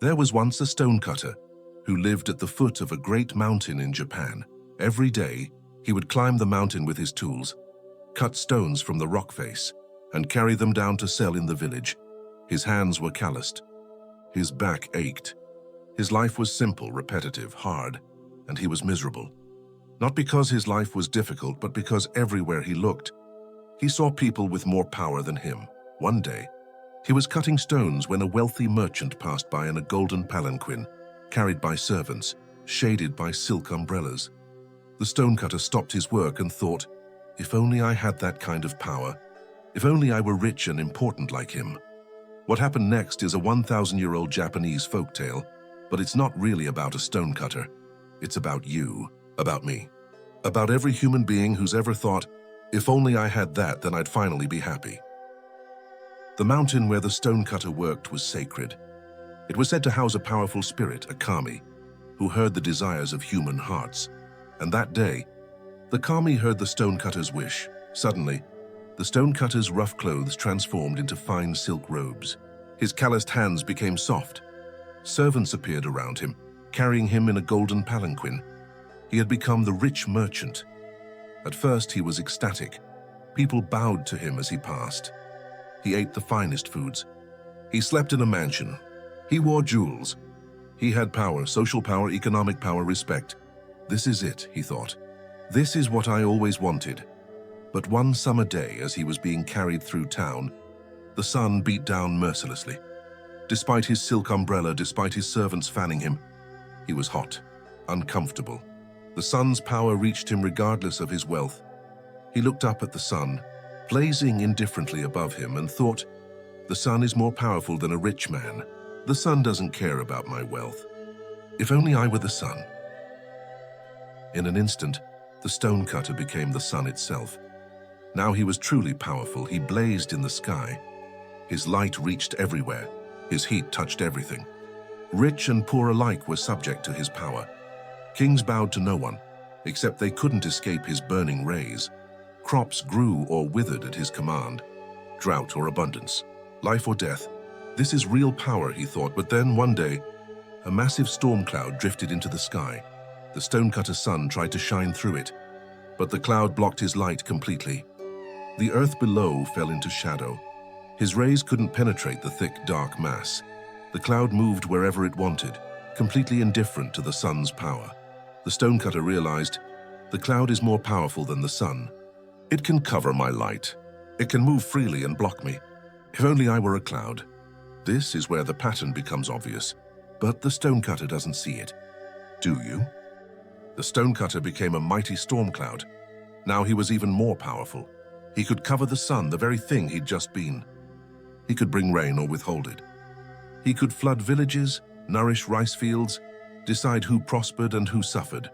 There was once a stonecutter who lived at the foot of a great mountain in Japan. Every day, he would climb the mountain with his tools, cut stones from the rock face, and carry them down to sell in the village. His hands were calloused. His back ached. His life was simple, repetitive, hard, and he was miserable. Not because his life was difficult, but because everywhere he looked, he saw people with more power than him. One day, he was cutting stones when a wealthy merchant passed by in a golden palanquin, carried by servants, shaded by silk umbrellas. The stonecutter stopped his work and thought, if only I had that kind of power. If only I were rich and important like him. What happened next is a 1,000-year-old Japanese folktale, but it's not really about a stonecutter. It's about you, about me, about every human being who's ever thought, if only I had that, then I'd finally be happy. The mountain where the stonecutter worked was sacred. It was said to house a powerful spirit, a kami, who heard the desires of human hearts. And that day, the kami heard the stonecutter's wish. Suddenly, the stonecutter's rough clothes transformed into fine silk robes. His calloused hands became soft. Servants appeared around him, carrying him in a golden palanquin. He had become the rich merchant. At first, he was ecstatic. People bowed to him as he passed. He ate the finest foods. He slept in a mansion. He wore jewels. He had power, social power, economic power, respect. This is it, he thought. This is what I always wanted. But one summer day, as he was being carried through town, the sun beat down mercilessly. Despite his silk umbrella, despite his servants fanning him, he was hot, uncomfortable. The sun's power reached him regardless of his wealth. He looked up at the sun, blazing indifferently above him, and thought, the sun is more powerful than a rich man. The sun doesn't care about my wealth. If only I were the sun. In an instant, the stonecutter became the sun itself. Now he was truly powerful. He blazed in the sky. His light reached everywhere. His heat touched everything. Rich and poor alike were subject to his power. Kings bowed to no one, except they couldn't escape his burning rays. Crops grew or withered at his command. Drought or abundance, life or death. This is real power, he thought, but then one day, a massive storm cloud drifted into the sky. The stonecutter's sun tried to shine through it, but the cloud blocked his light completely. The earth below fell into shadow. His rays couldn't penetrate the thick, dark mass. The cloud moved wherever it wanted, completely indifferent to the sun's power. The stonecutter realized, the cloud is more powerful than the sun. It can cover my light. It can move freely and block me. If only I were a cloud. This is where the pattern becomes obvious, but the stonecutter doesn't see it. Do you? The stonecutter became a mighty storm cloud. Now he was even more powerful. He could cover the sun, the very thing he'd just been. He could bring rain or withhold it. He could flood villages, nourish rice fields, decide who prospered and who suffered.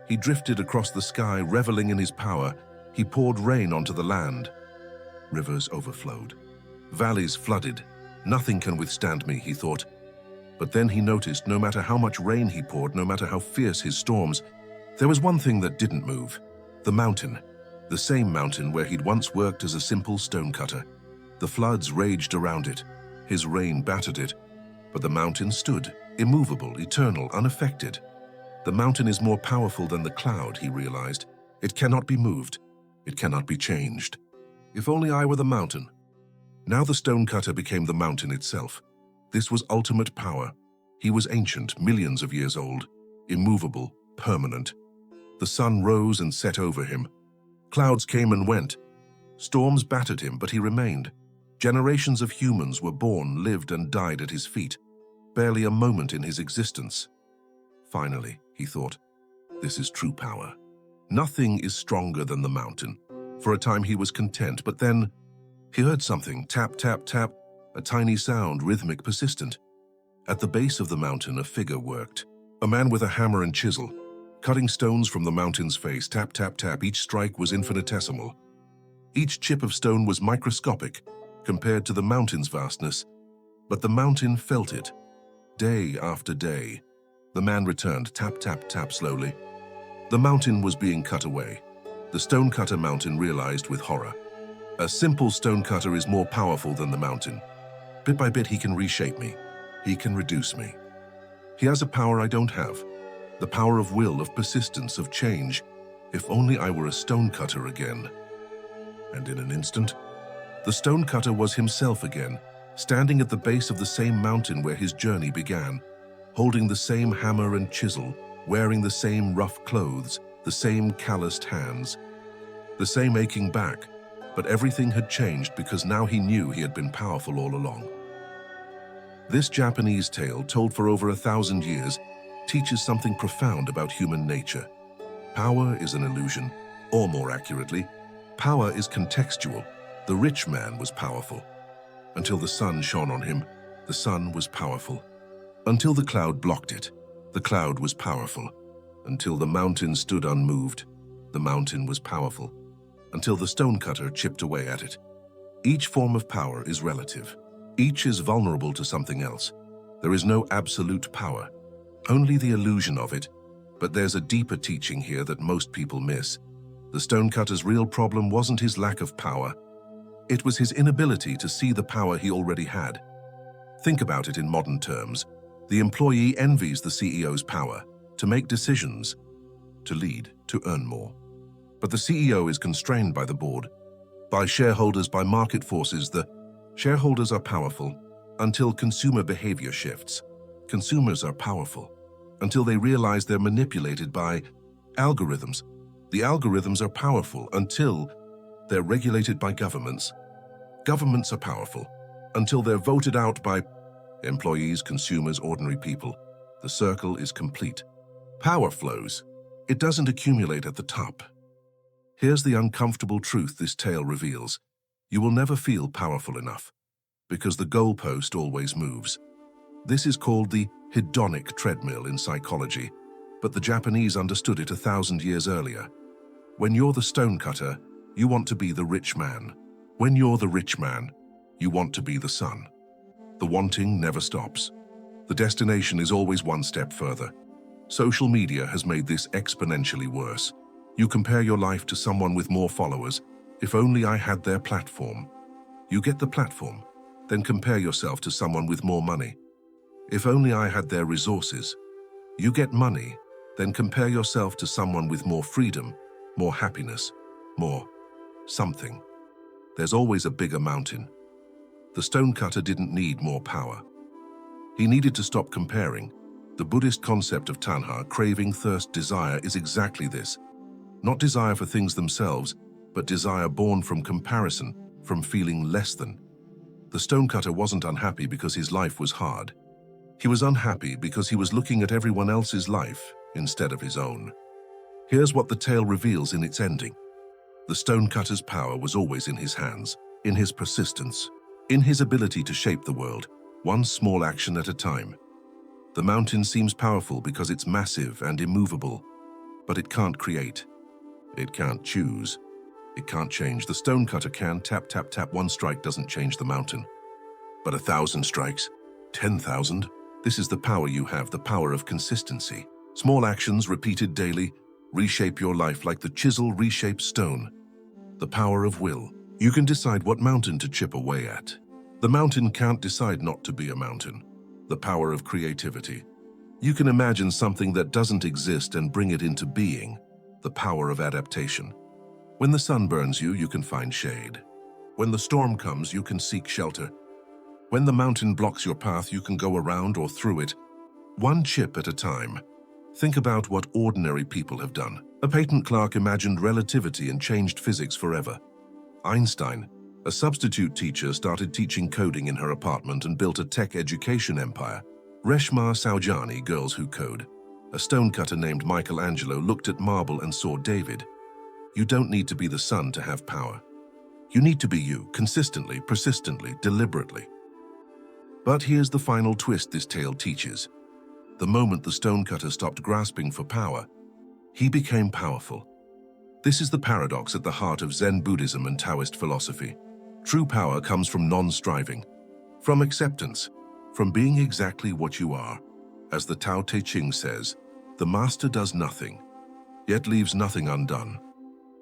He drifted across the sky, reveling in his power. He poured rain onto the land. Rivers overflowed. Valleys flooded. Nothing can withstand me, he thought. But then he noticed, no matter how much rain he poured, no matter how fierce his storms, there was one thing that didn't move. The mountain. The same mountain where he'd once worked as a simple stonecutter. The floods raged around it. His rain battered it. But the mountain stood, immovable, eternal, unaffected. The mountain is more powerful than the cloud, he realized. It cannot be moved. It cannot be changed. If only I were the mountain. Now the stonecutter became the mountain itself. This was ultimate power. He was ancient, millions of years old, immovable, permanent. The sun rose and set over him. Clouds came and went. Storms battered him, but he remained. Generations of humans were born, lived, and died at his feet. Barely a moment in his existence. Finally, he thought, this is true power. Nothing is stronger than the mountain. For a time he was content, but then he heard something, tap, tap, tap, a tiny sound, rhythmic, persistent. At the base of the mountain, a figure worked. A man with a hammer and chisel, cutting stones from the mountain's face, tap, tap, tap. Each strike was infinitesimal. Each chip of stone was microscopic compared to the mountain's vastness, but the mountain felt it. Day after day, the man returned, tap, tap, tap, slowly. The mountain was being cut away. The stonecutter mountain realized with horror. A simple stonecutter is more powerful than the mountain. Bit by bit, he can reshape me. He can reduce me. He has a power I don't have. The power of will, of persistence, of change. If only I were a stonecutter again. And in an instant, the stonecutter was himself again, standing at the base of the same mountain where his journey began, holding the same hammer and chisel, wearing the same rough clothes, the same calloused hands, the same aching back, but everything had changed because now he knew he had been powerful all along. This Japanese tale, told for over 1,000 years, teaches something profound about human nature. Power is an illusion, or more accurately, power is contextual. The rich man was powerful. Until the sun shone on him, the sun was powerful. Until the cloud blocked it, the cloud was powerful. Until the mountain stood unmoved, the mountain was powerful. Until the stonecutter chipped away at it. Each form of power is relative. Each is vulnerable to something else. There is no absolute power, only the illusion of it. But there's a deeper teaching here that most people miss. The stonecutter's real problem wasn't his lack of power. It was his inability to see the power he already had. Think about it in modern terms. The employee envies the CEO's power to make decisions, to lead, to earn more. But the CEO is constrained by the board, by shareholders, by market forces. The shareholders are powerful until consumer behavior shifts. Consumers are powerful until they realize they're manipulated by algorithms. The algorithms are powerful until they're regulated by governments. Governments are powerful until they're voted out by employees, consumers, ordinary people. The circle is complete. Power flows. It doesn't accumulate at the top. Here's the uncomfortable truth this tale reveals. You will never feel powerful enough, because the goalpost always moves. This is called the hedonic treadmill in psychology, but the Japanese understood it 1,000 years earlier. When you're the stonecutter, you want to be the rich man. When you're the rich man, you want to be the sun. The wanting never stops. The destination is always one step further. Social media has made this exponentially worse. You compare your life to someone with more followers. If only I had their platform. You get the platform, then compare yourself to someone with more money. If only I had their resources. You get money, then compare yourself to someone with more freedom, more happiness, more something. There's always a bigger mountain. The stonecutter didn't need more power. He needed to stop comparing. The Buddhist concept of tanha, craving, thirst, desire, is exactly this. Not desire for things themselves, but desire born from comparison, from feeling less than. The stonecutter wasn't unhappy because his life was hard. He was unhappy because he was looking at everyone else's life instead of his own. Here's what the tale reveals in its ending. The stonecutter's power was always in his hands, in his persistence, in his ability to shape the world, one small action at a time. The mountain seems powerful because it's massive and immovable, but it can't create. It can't choose. It can't change. The stonecutter can. Tap, tap, tap. One strike doesn't change the mountain. But 1,000 strikes? 10,000? This is the power you have, the power of consistency. Small actions repeated daily reshape your life like the chisel reshapes stone. The power of will. You can decide what mountain to chip away at. The mountain can't decide not to be a mountain. The power of creativity. You can imagine something that doesn't exist and bring it into being. The power of adaptation. When the sun burns you, you can find shade. When the storm comes, you can seek shelter. When the mountain blocks your path, you can go around or through it, one chip at a time. Think about what ordinary people have done. A patent clerk imagined relativity and changed physics forever. Einstein, a substitute teacher, started teaching coding in her apartment and built a tech education empire. Reshma Saujani, Girls Who Code. A stonecutter named Michelangelo looked at marble and saw David. You don't need to be the sun to have power. You need to be you, consistently, persistently, deliberately. But here's the final twist this tale teaches. The moment the stonecutter stopped grasping for power, he became powerful. This is the paradox at the heart of Zen Buddhism and Taoist philosophy. True power comes from non-striving, from acceptance, from being exactly what you are. As the Tao Te Ching says, the master does nothing, yet leaves nothing undone.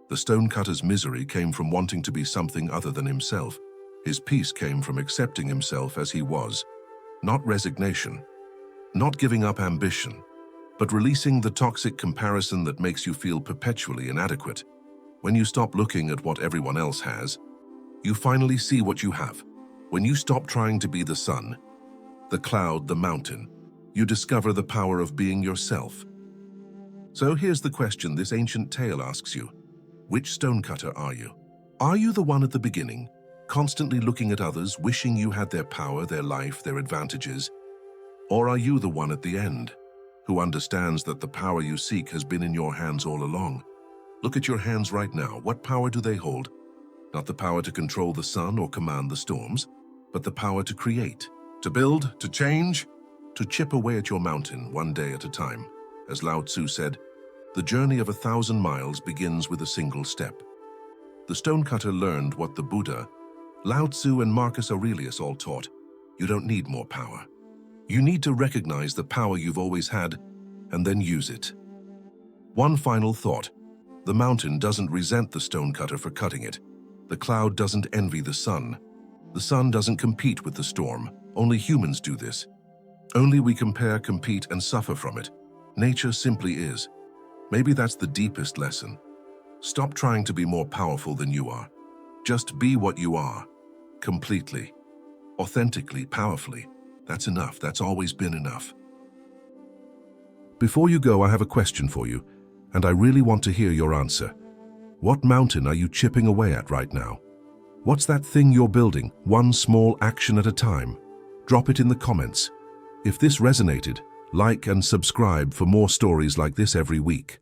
The stonecutter's misery came from wanting to be something other than himself. His peace came from accepting himself as he was. not resignation, not giving up ambition, but releasing the toxic comparison that makes you feel perpetually inadequate. When you stop looking at what everyone else has, you finally see what you have. When you stop trying to be the sun, the cloud, the mountain, you discover the power of being yourself. So here's the question this ancient tale asks you. Which stonecutter are you? Are you the one at the beginning, constantly looking at others, wishing you had their power, their life, their advantages? Or are you the one at the end, who understands that the power you seek has been in your hands all along? Look at your hands right now. What power do they hold? Not the power to control the sun or command the storms, but the power to create, to build, to change, to chip away at your mountain one day at a time. As Lao Tzu said, the journey of 1,000 miles begins with a single step. The stonecutter learned what the Buddha, Lao Tzu, and Marcus Aurelius all taught. You don't need more power. You need to recognize the power you've always had and then use it. One final thought. The mountain doesn't resent the stonecutter for cutting it. The cloud doesn't envy the sun. The sun doesn't compete with the storm. Only humans do this. Only we compare, compete, and suffer from it. Nature simply is. Maybe that's the deepest lesson. Stop trying to be more powerful than you are. Just be what you are. Completely. Authentically, powerfully. That's enough. That's always been enough. Before you go, I have a question for you, and I really want to hear your answer. What mountain are you chipping away at right now? What's that thing you're building, one small action at a time? Drop it in the comments. If this resonated, like and subscribe for more stories like this every week.